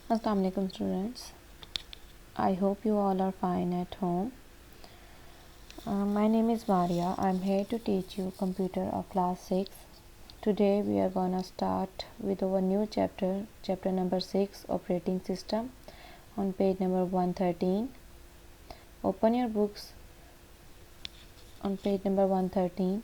Assalamu alaikum students. I hope you all are fine at home. My name is Maria. I'm here to teach you computer of class 6. Today we are gonna start with our new chapter number 6, operating system, on page number 113. Open your books on page number 113.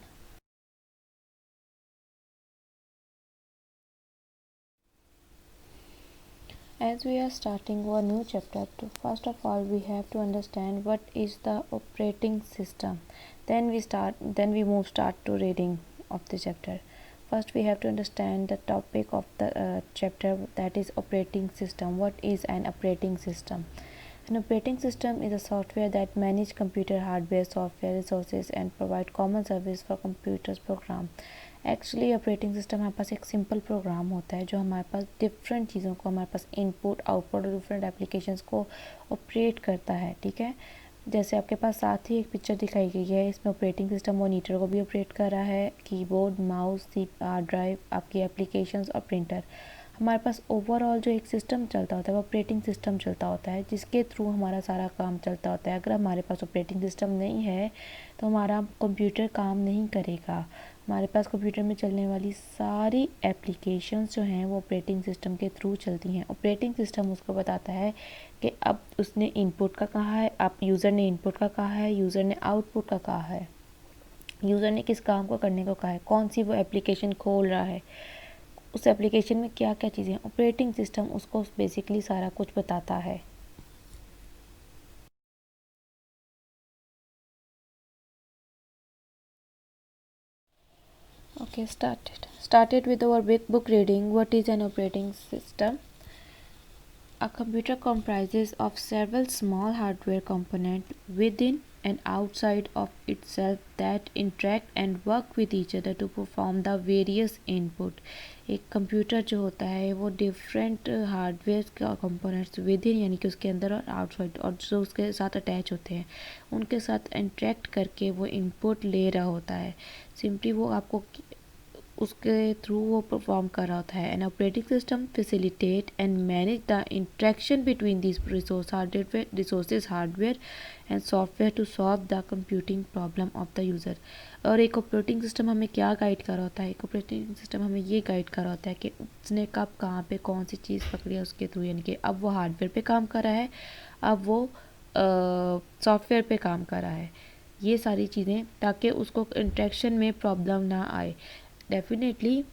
As we are starting our new chapter, first of all we have to understand what is the operating system. Then we move start to reading of the chapter. First we have to understand the topic of the chapter, that is operating system. What is an operating system? An operating system is a software that manages computer hardware, software resources and provide common service for computers program. Actually operating system हमारे पास एक simple programme होता है जो हमारे पास different चीज़ों को, हमारे पास input output और डिफरेंट एप्लीकेशंस को ऑपरेट करता है। ठीक है, जैसे आपके पास साथ ही एक पिक्चर दिखाई गई है, इसमें ऑपरेटिंग सिस्टम मॉनिटर को भी ऑपरेट कर रहा है, कीबोर्ड, माउस, हार्ड ड्राइव, आपकी एप्लीकेशंस और प्रिंटर। हमारे पास ओवरऑल जो एक सिस्टम चलता होता है वो ऑपरेटिंग सिस्टम चलता होता है, जिसके थ्रू हमारा सारा काम चलता होता है। अगर हमारे पास ऑपरेटिंग सिस्टम नहीं है तो हमारा कंप्यूटर काम नहीं करेगा। हमारे पास कंप्यूटर में चलने वाली सारी एप्लीकेशंस जो हैं वो ऑपरेटिंग सिस्टम के थ्रू चलती हैं। ऑपरेटिंग सिस्टम उसको बताता है कि अब उसने इनपुट का कहा है, अब यूज़र ने इनपुट का कहा है, यूज़र ने आउटपुट का कहा है, यूज़र ने किस काम को करने को कहा है, कौन सी वो एप्लीकेशन खोल रहा है, उस एप्लीकेशन में क्या क्या चीज़ें हैं। ऑपरेटिंग सिस्टम उसको बेसिकली सारा कुछ बताता है। Okay, started with our big book reading. What is an operating system? A computer comprises of several small hardware components within and outside of itself that interact and work with each other to perform the various input. एक computer जो होता है वो different hardware का components with in यानी कि उसके अंदर और आउटसाइड और जो उसके साथ अटैच होते हैं उनके साथ इंटरेक्ट करके वो इनपुट ले रहा होता है। सिंपली वो आपको उसके थ्रू वो परफॉर्म कर रहा होता है। An operating system facilitate and manage the interaction between this resources hardware and software to solve the computing problem of the user. और एक ऑपरेटिंग सिस्टम हमें क्या गाइड कर रहा होता है? एक ऑपरेटिंग सिस्टम हमें ये गाइड कर रहा होता है कि उसने कब कहाँ पे कौन सी चीज़ पकड़ी है उसके थ्रू, यानी कि अब वो हार्डवेयर पे काम कर रहा है, अब वो सॉफ्टवेयर पे काम कर रहा है। ये सारी चीज़ें ताकि उसको इंट्रैक्शन में प्रॉब्लम ना आए। डेफिनेटली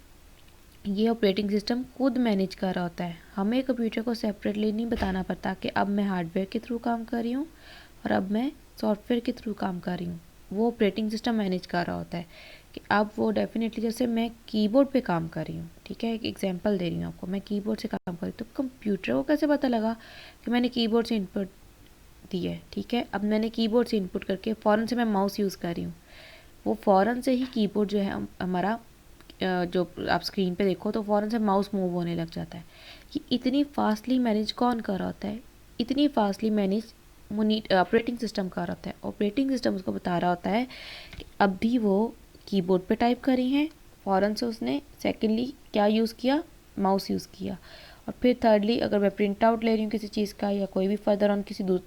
ये ऑपरेटिंग सिस्टम खुद मैनेज कर रहा होता है। हमें कंप्यूटर को सेपरेटली नहीं बताना पड़ता कि अब मैं हार्डवेयर के थ्रू काम कर रही हूँ और अब मैं सॉफ्टवेयर के थ्रू काम कर रही हूँ। वो ऑपरेटिंग सिस्टम मैनेज कर रहा होता है कि अब वो डेफिनेटली, जैसे मैं कीबोर्ड पे काम कर रही हूँ, ठीक है, एक एग्जांपल दे रही हूँ आपको, मैं कीबोर्ड से काम कर रही हूँ, तो कंप्यूटर को कैसे पता लगा कि मैंने कीबोर्ड से इनपुट दी है? ठीक है, अब मैंने कीबोर्ड से इनपुट करके फ़ौरन से मैं माउस यूज़ कर रही हूँ, वो फ़ौरन से ही कीबोर्ड जो है हमारा जो आप स्क्रीन पे देखो तो फ़ौरन से माउस मूव होने लग जाता है। कि इतनी फास्टली मैनेज कौन कर रहा होता है? इतनी फास्टली मैनेज ऑपरेटिंग सिस्टम कर रहा होता है। ऑपरेटिंग सिस्टम उसको बता रहा होता है कि अब भी वो कीबोर्ड पे टाइप कर रही हैं, फ़ौरन से उसने सेकेंडली क्या यूज़ किया? माउस यूज़ किया। और फिर थर्डली अगर मैं प्रिंट आउट ले रही हूँ किसी चीज़ का या कोई भी फर्दर ऑन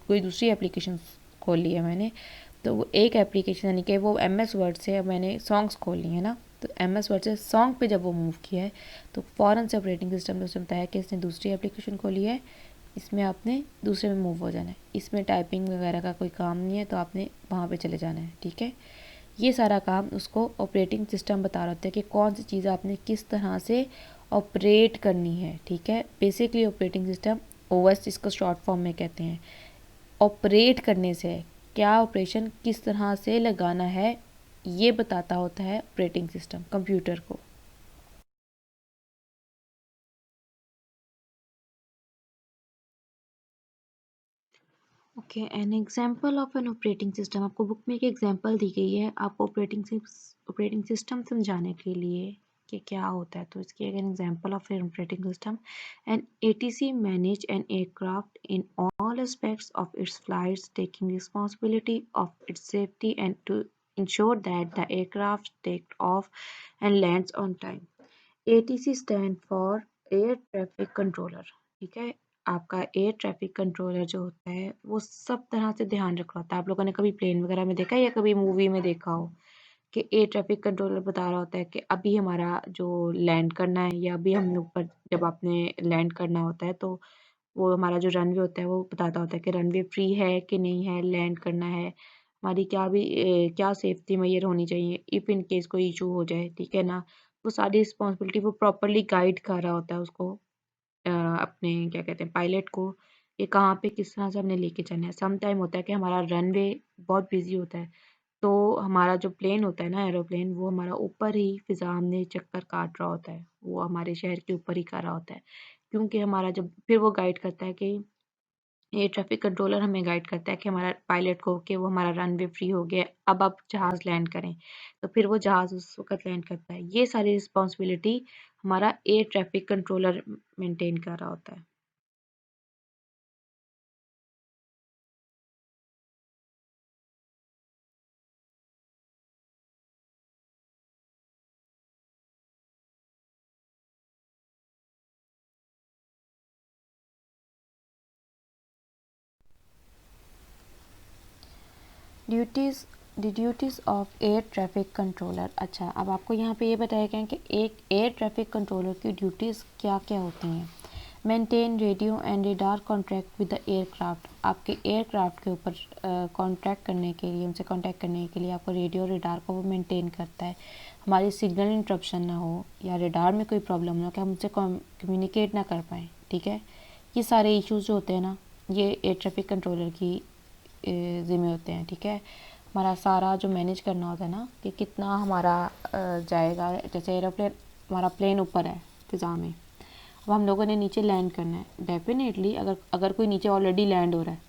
कोई दूसरी एप्लीकेशन खोल ली है मैंने, तो वो एक एप्लीकेशन यानी कि वो MS वर्ड से मैंने सॉन्ग्स खोल ली है ना, तो MS वर्ड से सॉन्ग पे जब वो मूव किया है तो फ़ौरन से ऑपरेटिंग सिस्टम ने उसे बताया कि इसने दूसरी एप्लीकेशन खोली है, इसमें आपने दूसरे में मूव हो जाना है, इसमें टाइपिंग वगैरह का कोई काम नहीं है तो आपने वहाँ पे चले जाना है। ठीक है, ये सारा काम उसको ऑपरेटिंग सिस्टम बता रहा होता है कि कौन सी चीज़ आपने किस तरह से ऑपरेट करनी है। ठीक है, बेसिकली ऑपरेटिंग सिस्टम OS इसको शॉर्ट फॉर्म में कहते हैं। ऑपरेट करने से क्या ऑपरेशन किस तरह से लगाना है ये बताता होता है ऑपरेटिंग सिस्टम कंप्यूटर को। Okay, an example of an operating system, आपको बुक में एक एग्जांपल दी गई है आपको ऑपरेटिंग सिस्टम समझाने के लिए कि क्या होता है। तो इसकी एक example of an operating system, an ATC manage an aircraft in all aspects of its flights taking responsibility of its safety and to ensure that the aircraft takes off and lands on time. ATC stand for Air Traffic Controller। ठीक है, आपका air traffic controller जो होता है वो सब तरह से ध्यान रख रहा होता है। आप लोगों ने कभी प्लेन वगैरह में देखा है या कभी मूवी में देखा हो कि एयर ट्रैफिक कंट्रोलर बता रहा होता है कि अभी हमारा जो लैंड करना है या अभी हमने ऊपर जब आपने लैंड करना होता है तो वो हमारा जो रनवे होता है वो बताता होता है कि रनवे फ्री है कि नहीं है, लैंड करना है, हमारी क्या सेफ्टी मेजर होनी चाहिए इफ़ इन केस कोई इशू हो जाए, ठीक है ना? वो सारी रिस्पॉन्सिबिलिटी वो प्रॉपर्ली गाइड कर रहा होता है उसको, अपने क्या कहते हैं पायलट को, कि कहाँ पे किस तरह से हमने लेके चलना है। सम टाइम होता है कि हमारा रनवे बहुत बिज़ी होता है, तो हमारा जो प्लेन होता है ना एरोप्लेन वो हमारा ऊपर ही फ़िज़ा में चक्कर काट रहा होता है, वो हमारे शहर के ऊपर ही कर रहा होता है। क्योंकि हमारा जब फिर वो गाइड करता है कि एयर ट्रैफिक कंट्रोलर हमें गाइड करता है कि हमारा पायलट को कि वो हमारा रनवे फ्री हो गया है, अब आप जहाज़ लैंड करें। तो फिर वो जहाज़ उस वक़्त लैंड करता है। ये सारी रिस्पॉन्सिबिलिटी हमारा एयर ट्रैफिक कंट्रोलर मेंटेन कर रहा होता है। Duties duties of air traffic controller. अच्छा, अब आपको यहाँ पे ये बताया गया है कि एक एयर ट्रैफिक कंट्रोलर की ड्यूटीज़ क्या क्या होती हैं। Maintain radio and radar contact with the aircraft. आपके एयरक्राफ्ट के ऊपर कॉन्टैक्ट करने के लिए, उनसे कॉन्टैक्ट करने के लिए आपको रेडियो रेडार को वो मेंटेन करता है। हमारी सिग्नल इंटरप्शन ना हो या रेडार में कोई प्रॉब्लम ना हो कि हम उनसे कम्युनिकेट ना कर पाएँ, ठीक है। ये सारे इश्यूज़ जो होते हैं ना, ये एयर ट्रैफिक कंट्रोलर की ज़िम्मे होते हैं, ठीक है। हमारा सारा जो मैनेज करना होता है ना कि कितना हमारा जाएगा। जैसे एरोप्लेन, हमारा प्लेन ऊपर है फ़िज़ा में, अब हम लोगों ने नीचे लैंड करना है। डेफिनेटली अगर अगर कोई नीचे ऑलरेडी लैंड हो रहा है,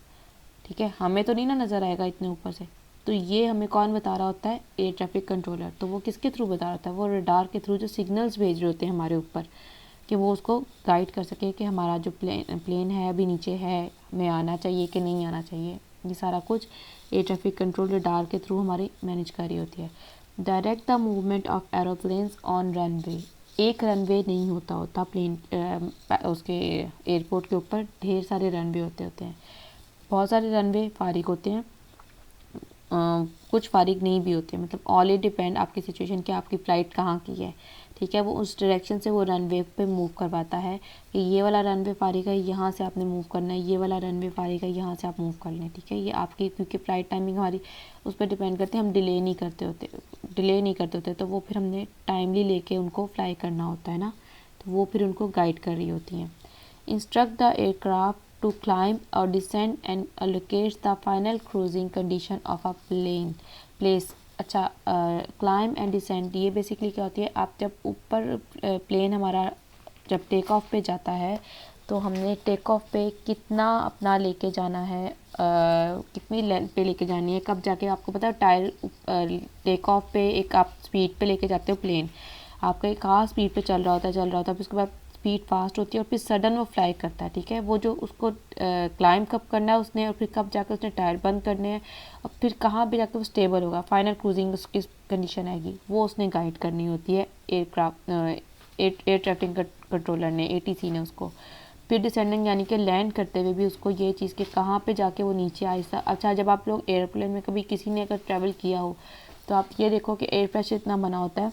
ठीक है, हमें तो नहीं ना नज़र आएगा इतने ऊपर से, तो ये हमें कौन बता रहा होता है? Air traffic controller. तो वो किसके थ्रू बता रहा होता है? वो रडार के थ्रू जो सिग्नल्स भेज रहे होते हैं हमारे ऊपर, कि वो उसको गाइड कर सके कि हमारा जो प्लेन है अभी नीचे है, हमें आना चाहिए कि नहीं आना चाहिए। ये सारा कुछ एयर ट्रैफिक कंट्रोल रडार के थ्रू हमारी मैनेज करी होती है। Direct the movement of aeroplanes on runway. एक रनवे नहीं होता प्लेन उसके एयरपोर्ट के ऊपर ढेर सारे रनवे होते हैं। बहुत सारे रनवे फारिग होते हैं, कुछ फारिग नहीं भी होते, मतलब ऑल इट डिपेंड आपकी सिचुएशन कि आपकी फ़्लाइट कहाँ की है, ठीक है। वो उस डायरेक्शन से वो रनवे पे मूव करवाता है कि ये वाला रनवे फारिग है, यहाँ से आपने मूव करना है, ये वाला रनवे फारिग है, यहाँ से आप मूव कर लें, ठीक है। ये आपकी, क्योंकि फ़्लाइट टाइमिंग हमारी उस पर डिपेंड करते हैं, हम डिले नहीं करते होते, तो वो फिर हमने टाइमली लेके उनको फ्लाई करना होता है ना, तो वो फिर उनको गाइड कर रही होती हैं। Instruct the aircraft to climb or descend and allocates the final cruising condition of a place। अच्छा, क्लाइम एंड डिसेंट ये बेसिकली क्या होती है? आप जब ऊपर प्लेन हमारा जब टेक ऑफ पे जाता है, तो हमने टेक ऑफ पे कितना अपना लेके जाना है, कितनी लेंथ पे लेके जानी है, कब जाके आपको पता है टायर टेक ऑफ पे एक आप स्पीड पे लेके जाते हो प्लेन, आपका एक खास स्पीड पे चल रहा होता है, फिर उसके बाद स्पीड फास्ट होती है और फिर सडन वो फ्लाई करता है, ठीक है। वो जो उसको क्लाइम कब करना है उसने, और फिर कब जाकर उसने टायर बंद करने हैं, और फिर कहाँ पे जाकर वो स्टेबल होगा, फाइनल क्रूजिंग उसकी कंडीशन आएगी, वो उसने गाइड करनी होती है एयरक्राफ्ट एयर ट्रैफिक कंट्रोलर ने, एटीसी ने उसको। फिर डिसेंडिंग यानी कि लैंड करते हुए भी उसको ये चीज़ कि कहाँ पे जाके वो नीचे आहिस्ता। अच्छा, जब आप लोग एयरप्लेन में कभी किसी ने अगर ट्रैवल किया हो तो आप ये देखो कि एयर प्रेशर इतना बना होता है,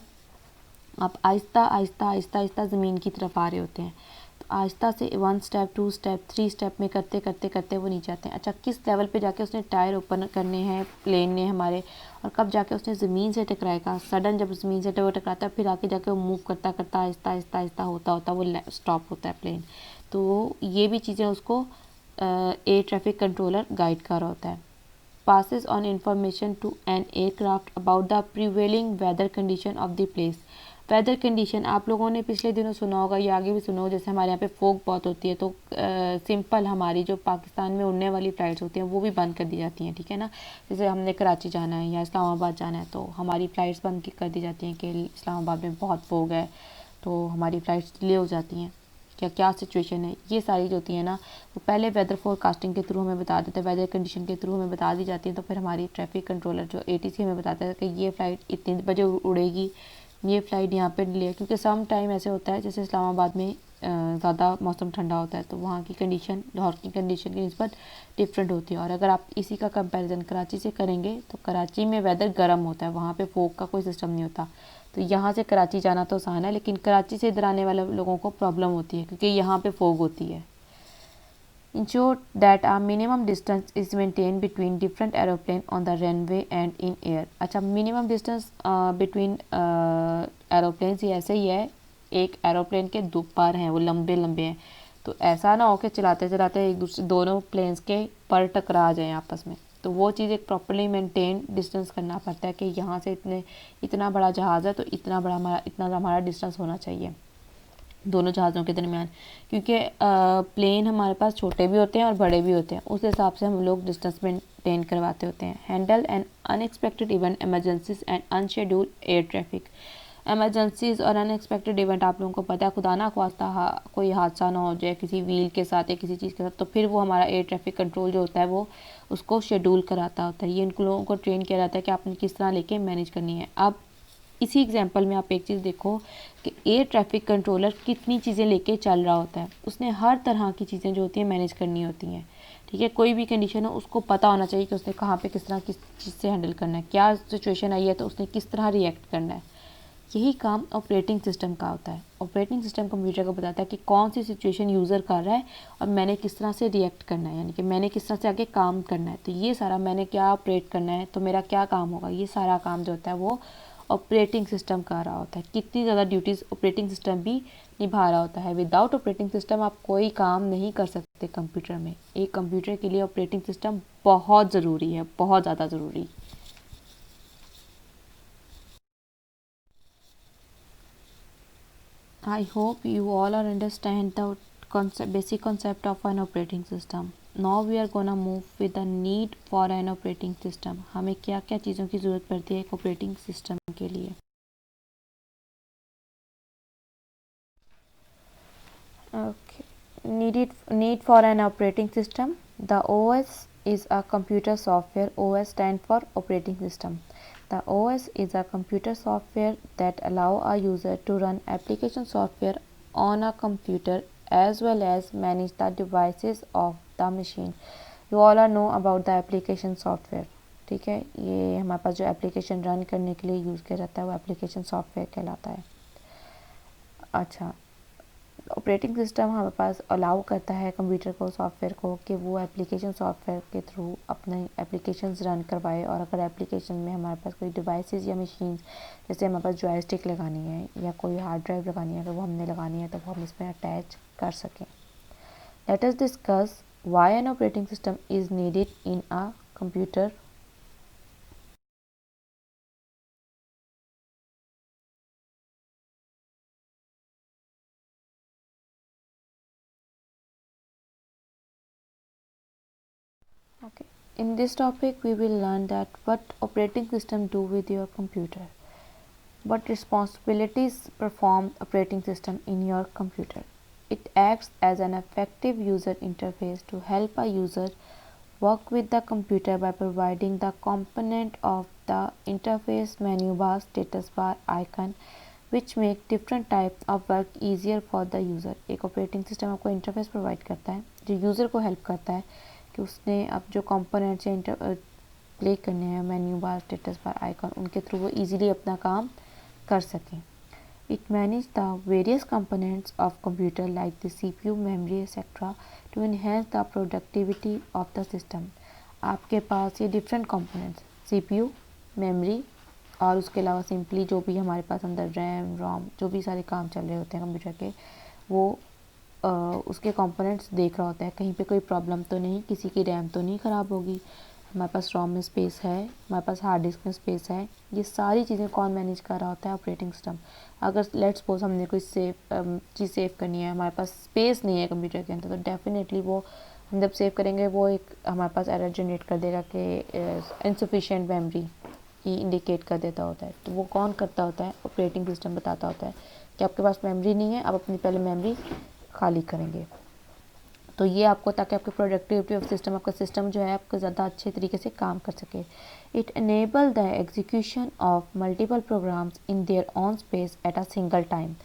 आप आहिस्ता आहिस्ता आहिस्ता आहिस्ता ज़मीन की तरफ आ रहे होते हैं, तो आहिस्ता से 1 स्टेप 2 स्टेप 3 स्टेप में करते करते करते वो नीचे आते हैं। अच्छा, किस लेवल पे जाके उसने टायर ओपन करने हैं प्लेन ने हमारे, और कब जाके उसने ज़मीन से टकराएगा, सडन जब ज़मीन से वो टकराता है, फिर आके जाके वो मूव करता करता आहिस्ता आहिस्ता आहिस्ता होता होता वो स्टॉप होता है प्लेन। तो ये भी चीज़ें उसको एयर ट्रैफिक कंट्रोलर गाइड कर रहा होता है। passes on information to an aircraft about the prevailing weather condition of the place। Weather condition आप लोगों ने पिछले दिनों सुना होगा या आगे भी सुना होगा, जैसे हमारे यहाँ पे फोग बहुत होती है, तो सिंपल हमारी जो पाकिस्तान में उड़ने वाली फ़्लाइट्स होती हैं वो भी बंद कर दी जाती हैं, ठीक है ना। जैसे हमने कराची जाना है या इस्लामाबाद जाना है तो हमारी फ़्लाइट्स बंद कर दी जाती हैं कि इस्लामाबाद में बहुत फोग है, तो हमारी फ़्लाइट्स डिले हो जाती हैं। क्या क्या सिचुएशन है, ये सारी जो होती है ना, वो पहले वेदर फोरकास्टिंग के थ्रू हमें बता देते हैं, वेदर कंडीशन के थ्रू हमें बता दी जाती है। तो फिर हमारी ट्रैफिक कंट्रोलर जो एटीसी हमें बताता है कि ये फ़्लाइट इतने बजे उड़ेगी, ये फ़्लाइट यहाँ पे डिले है। क्योंकि सम टाइम ऐसे होता है, जैसे इस्लामाबाद में ज़्यादा मौसम ठंडा होता है तो वहाँ की कंडीशन लाहौर की कंडीशन की निस्बत डिफरेंट होती है। और अगर आप इसी का कंपैरिजन कराची से करेंगे तो कराची में वेदर गर्म होता है, वहाँ पे फोग का कोई सिस्टम नहीं होता। तो यहाँ से कराची जाना तो आसान है, लेकिन कराची से इधर आने वाले लोगों को प्रॉब्लम होती है क्योंकि यहाँ पे फोग होती है। Ensure that a minimum distance is maintained between different aeroplane on the runway and in air। अच्छा, मिनिमम डिस्टेंस बिटवीन एरोप्लेन्स ये ऐसे ही है, एक एरोप्लेन के दो पर हैं, वो लंबे लंबे हैं, तो ऐसा ना हो कि चलाते चलाते एक दूसरे दोनों प्लेन्स के पर टकरा जाएं आपस में। तो वो चीज़ एक प्रॉपरली मेंटेन डिस्टेंस करना पड़ता है कि यहाँ से इतना बड़ा जहाज़ है तो इतना हमारा डिस्टेंस होना चाहिए दोनों जहाज़ों के दरमियान, क्योंकि प्लेन हमारे पास छोटे भी होते हैं और बड़े भी होते हैं, उस हिसाब से हम लोग डिस्टेंस मेंटेन करवाते होते हैं। Handle and unexpected event, emergencies and unscheduled air traffic. Emergencies और अनएक्सपेक्टेड इवेंट आप लोगों को पता है, खुदा ना ख्वास्ता कोई हादसा ना हो जाए किसी व्हील के साथ या किसी चीज़ के साथ, तो फिर वो हमारा एयर ट्रैफिक कंट्रोल जो होता है वो उसको शेड्यूल कराता होता है। ये इन लोगों को ट्रेन किया जाता है कि आपने किस तरह लेके मैनेज करनी है। अब इसी एग्जांपल में आप एक चीज़ देखो कि एयर ट्रैफिक कंट्रोलर कितनी चीज़ें लेके चल रहा होता है, उसने हर तरह की चीज़ें जो होती हैं मैनेज करनी होती हैं। ठीक है, कोई भी कंडीशन हो उसको पता होना चाहिए कि उसने कहाँ पे किस तरह किस चीज़ से हैंडल करना है, क्या सिचुएशन आई है तो उसने किस तरह रिएक्ट करना है। यही काम ऑपरेटिंग सिस्टम का होता है। ऑपरेटिंग सिस्टम कंप्यूटर को बताता है कि कौन सी सिचुएशन यूज़र कर रहा है और मैंने किस तरह से रिएक्ट करना है, यानी कि मैंने किस तरह से आगे काम करना है। तो ये सारा मैंने क्या ऑपरेट करना है तो मेरा क्या काम होगा, ये सारा काम जो होता है वो ऑपरेटिंग सिस्टम कर रहा होता है। कितनी ज़्यादा ड्यूटीज़ ऑपरेटिंग सिस्टम भी निभा रहा होता है। विदाउट ऑपरेटिंग सिस्टम आप कोई काम नहीं कर सकते कंप्यूटर में। एक कंप्यूटर के लिए ऑपरेटिंग सिस्टम बहुत ज़रूरी है, बहुत ज़्यादा ज़रूरी। I hope you all are understand the basic concept of an operating system. Now we are gonna move with the need for an operating system। हमें क्या क्या चीज़ों की ज़रूरत पड़ती है एक ऑपरेटिंग सिस्टम के लिए। Okay. Need for an operating system. The OS is a computer software. OS stand for operating system. The OS is a computer software that allow a user to run application software on a computer as well as manage the devices of the machine। You all know about the application software। ठीक है, ये हमारे पास जो application run करने के लिए use किया जाता है वो एप्लीकेशन सॉफ्टवेयर कहलाता है। अच्छा, ऑपरेटिंग सिस्टम हमारे पास अलाउ करता है कंप्यूटर को, सॉफ्टवेयर को, कि वो एप्लीकेशन सॉफ्टवेयर के थ्रू अपने एप्लीकेशंस रन करवाए। और अगर एप्लीकेशन में हमारे पास कोई डिवाइसेस या मशीन्स, जैसे हमारे पास जॉयस्टिक लगानी है या कोई हार्ड ड्राइव लगानी है, अगर वो हमने लगानी है तो वो हम इसमें अटैच कर सकें। Let us discuss why N operating system is needed in a computer. Okay. In this topic, we will learn that what operating system do with your computer. What responsibilities perform operating system in your computer? It acts as an effective user interface to help a user work with the computer by providing the component of the interface menu bar, status bar, icon, which make different types of work easier for the user। एक operating system आपको interface provide करता है जो user को help करता है कि उसने अब जो कंपोनेंट्स या प्ले करने हैं, menu bar, status bar, icon, उनके थ्रू वो इजीली अपना काम कर सकें। It manage the various components of computer like the CPU, memory etcetera to enhance the productivity of the system. आपके पास ये डिफरेंट कंपोनेंट्स CPU, मेमोरी और उसके अलावा सिंपली जो भी हमारे पास अंदर रैम, रोम, जो भी सारे काम चल रहे होते हैं कंप्यूटर के, वो उसके कंपोनेंट्स देख रहा होता है कहीं पे कोई प्रॉब्लम तो नहीं, किसी की रैम तो नहीं ख़राब होगी, हमारे पास रोम में स्पेस है, हमारे पास हार्ड डिस्क में स्पेस है। ये सारी चीज़ें कौन मैनेज कर रहा होता है? Operating system. अगर लेट्स सपोज हमने कोई चीज़ सेव करनी है, हमारे पास स्पेस नहीं है कंप्यूटर के अंदर, तो डेफिनेटली वो हम जब सेव करेंगे वो एक हमारे पास एरर जनरेट कर देगा कि इनसफिशिएंट मेमोरी ही इंडिकेट कर देता होता है। तो वो कौन करता होता है? ऑपरेटिंग सिस्टम बताता होता है कि आपके पास मेमोरी नहीं है, आप अपनी पहले मेमोरी खाली करेंगे। तो ये आपको, ताकि आपकी प्रोडक्टिविटी ऑफ सिस्टम, आपका सिस्टम जो है आपको ज़्यादा अच्छे तरीके से काम कर सके। It enable the execution of multiple programs in their own space at a single time.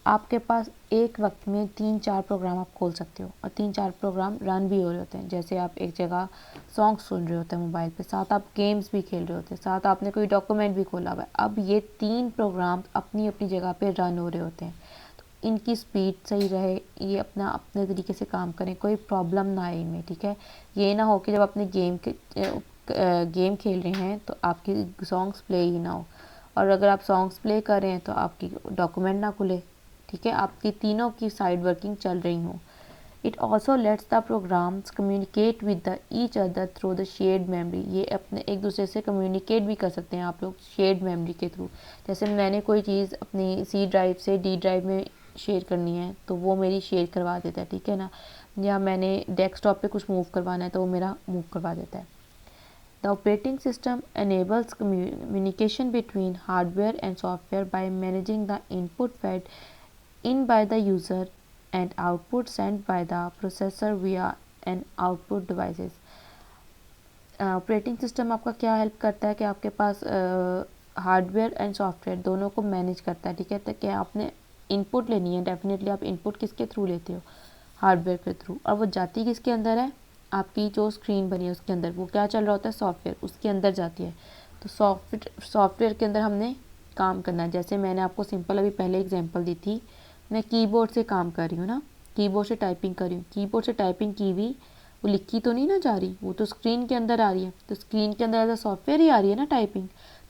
आपके पास एक वक्त में 3-4 प्रोग्राम आप खोल सकते हो और 3-4 प्रोग्राम रन भी हो रहे होते हैं। जैसे आप एक जगह सॉन्ग सुन रहे होते हैं मोबाइल पे, साथ आप गेम्स भी खेल रहे होते हैं, साथ आपने कोई डॉक्यूमेंट भी खोला हुआ है। अब ये 3 प्रोग्राम अपनी अपनी जगह पे रन हो रहे होते हैं। तो इनकी स्पीड सही रहे, ये अपना अपने तरीके से काम करें, कोई प्रॉब्लम ना आए इनमें, ठीक है। ये ना हो कि जब अपने गेम खेल रहे हैं तो आपकी सॉन्ग्स प्ले ही ना हो, और अगर आप सॉन्ग्स प्ले कर रहे हैं तो आपकी डॉक्यूमेंट ना खुले, ठीक है। आपकी तीनों की साइड वर्किंग चल रही हो। It also lets the programs communicate with the each other through the shared memory. ये अपने एक दूसरे से कम्युनिकेट भी कर सकते हैं आप लोग शेयर्ड मेमोरी के थ्रू। जैसे मैंने कोई चीज़ अपनी सी ड्राइव से डी ड्राइव में शेयर करनी है तो वो मेरी शेयर करवा देता है, ठीक है ना। या मैंने डेस्कटॉप पे कुछ मूव करवाना है तो वो मेरा मूव करवा देता है। The operating system enables communication between hardware and software by managing the input fed in by the user and output sent by the processor via an output devices. Operating system आपका क्या help करता है कि आपके पास hardware and software दोनों को manage करता है, ठीक है। तो क्या आपने इनपुट लेनी है, डेफिनेटली आप इनपुट किसके थ्रू लेते हो, हार्डवेयर के थ्रू, और वो जाती किसके अंदर है, आपकी जो स्क्रीन बनी है उसके अंदर। वो क्या चल रहा होता है, सॉफ्टवेयर उसके अंदर जाती है। तो सॉफ्टवेयर के अंदर हमने काम करना है। जैसे मैंने आपको सिंपल अभी पहले एग्जांपल दी थी, मैं कीबोर्ड से काम कर रही हूँ ना, कीबोर्ड से टाइपिंग कर रही हूँ, कीबोर्ड से टाइपिंग की हुई वो लिखी तो नहीं ना जा रही, वो तो स्क्रीन के अंदर आ रही है। तो स्क्रीन के अंदर एज अ सॉफ्टवेयर ही आ रही है ना टाइपिंग,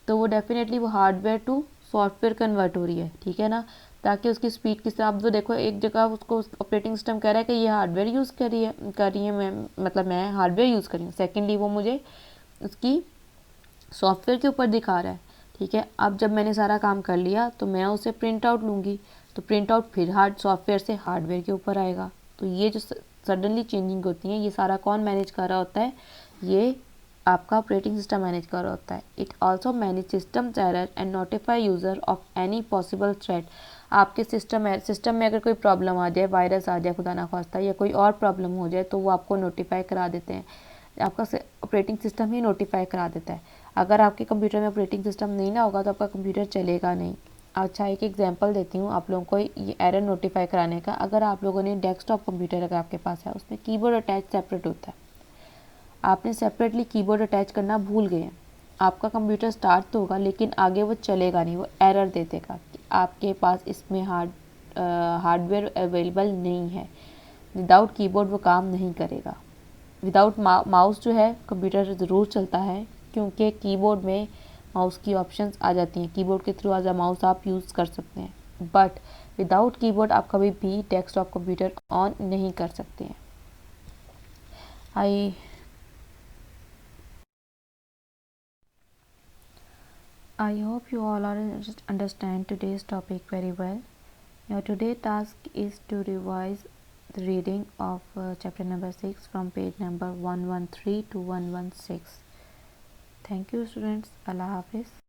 तो वो डेफिनेटली वो हार्डवेयर टू सॉफ्टवेयर कन्वर्ट हो रही है, ठीक है ना। ताकि उसकी स्पीड किस तरह, आप तो देखो एक जगह उसको ऑपरेटिंग सिस्टम कह रहा है कि ये हार्डवेयर यूज़ कर रही है मैं, मतलब मैं हार्डवेयर यूज़ कर रही हूँ। सेकेंडली वो मुझे उसकी सॉफ्टवेयर के ऊपर दिखा रहा है, ठीक है। अब जब मैंने सारा काम कर लिया तो मैं उसे प्रिंट आउट लूँगी, तो प्रिंट आउट फिर सॉफ्टवेयर से हार्डवेयर के ऊपर आएगा। तो ये जो सडनली चेंजिंग होती है, ये सारा कौन मैनेज कर रहा होता है, ये आपका ऑपरेटिंग सिस्टम मैनेज कर रहा होता है। It also manage system error and notify user of any possible threat. आपके सिस्टम में अगर कोई प्रॉब्लम आ जाए, वायरस आ जाए खुदा ना खास्ता, या कोई और प्रॉब्लम हो जाए, तो वो आपको नोटिफाई करा देते हैं, आपका ऑपरेटिंग सिस्टम ही नोटिफाई करा देता है। अगर आपके कंप्यूटर में ऑपरेटिंग सिस्टम नहीं ना होगा तो आपका कंप्यूटर चलेगा नहीं। अच्छा, एक एग्जांपल देती हूँ आप लोगों को ये एरर नोटिफाई कराने का। अगर आप लोगों ने डेस्कटॉप कंप्यूटर अगर आपके पास है, उसमें कीबोर्ड अटैच सेपरेट होता है, आपने सेपरेटली कीबोर्ड अटैच करना भूल गए हैं, आपका कंप्यूटर स्टार्ट तो होगा लेकिन आगे वो चलेगा नहीं, वो एरर दे देगा कि आपके पास इसमें हार्डवेयर अवेलेबल नहीं है, विदाउट कीबोर्ड वो काम नहीं करेगा। विदाउट माउस जो है कंप्यूटर ज़रूर चलता है, क्योंकि कीबोर्ड में माउस की ऑप्शंस आ जाती हैं, कीबोर्ड के थ्रू एज अ माउस आप यूज़ कर सकते हैं। बट विदाउट कीबोर्ड आप कभी भी डेस्कटॉप कंप्यूटर ऑन नहीं कर सकते हैं। आई I hope you all are understand today's topic very well. Your today task is to revise the reading of chapter number 6 from page number 113 to 116. Thank you students. Allah Hafiz.